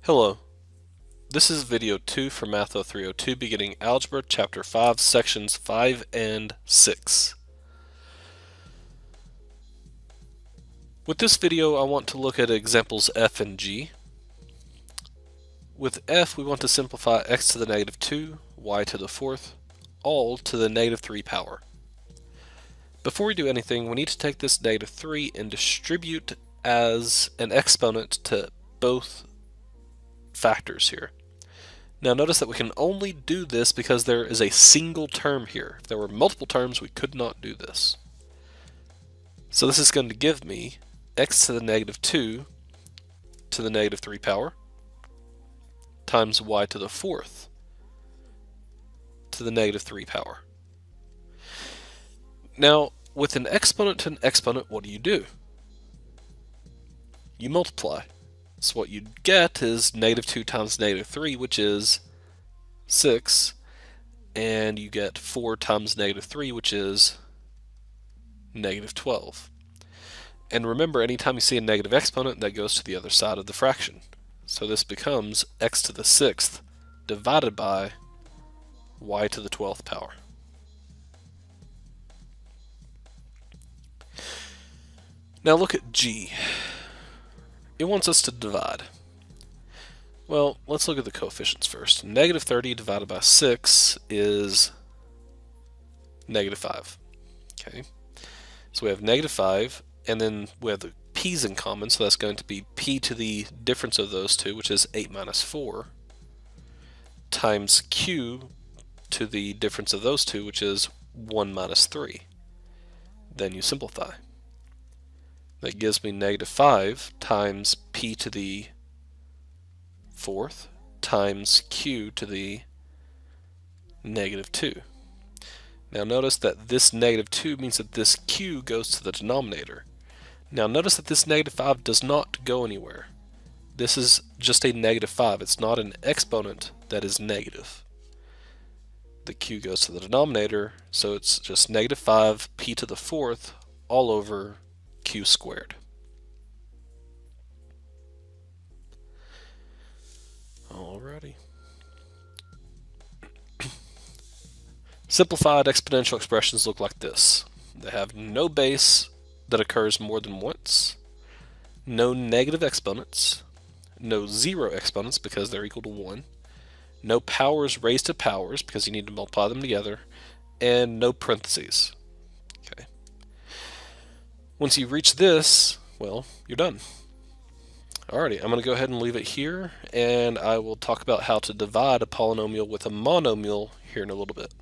Hello, this is video 2 for Math0302 beginning Algebra Chapter 5, Sections 5 and 6. With this video I want to look at examples f and g. With f we want to simplify x to the negative 2, y to the 4th, all to the negative 3 power. Before we do anything we need to take this negative 3 and distribute as an exponent to both factors here. Now notice that we can only do this because there is a single term here. If there were multiple terms, we could not do this. So this is going to give me x to the negative 2 to the negative 3 power times y to the 4th to the negative 3 power. Now, with an exponent to an exponent, what do? You multiply. So what you get is negative 2 times negative 3, which is 6, and you get 4 times negative 3, which is negative 12. And remember, anytime you see a negative exponent, that goes to the other side of the fraction. So this becomes x to the 6th divided by y to the 12th power. Now look at g. It wants us to divide. Well, let's look at the coefficients first. Negative 30 divided by 6 is negative 5. Okay, so we have negative 5, and then we have the p's in common, so that's going to be p to the difference of those two, which is 8 minus 4, times q to the difference of those two, which is 1 minus 3. Then you simplify. That gives me negative 5 times p to the 4th times q to the negative 2. Now notice that this negative 2 means that this q goes to the denominator. Now notice that this negative 5 does not go anywhere. This is just a negative 5. It's not an exponent that is negative. The q goes to the denominator, so it's just negative 5 p to the 4th all over q squared. Alrighty. Simplified exponential expressions look like this. They have no base that occurs more than once, no negative exponents, no zero exponents because they're equal to 1, no powers raised to powers because you need to multiply them together, and no parentheses. Okay. Once you reach this, well, you're done. Alrighty, I'm going to go ahead and leave it here, and I will talk about how to divide a polynomial with a monomial here in a little bit.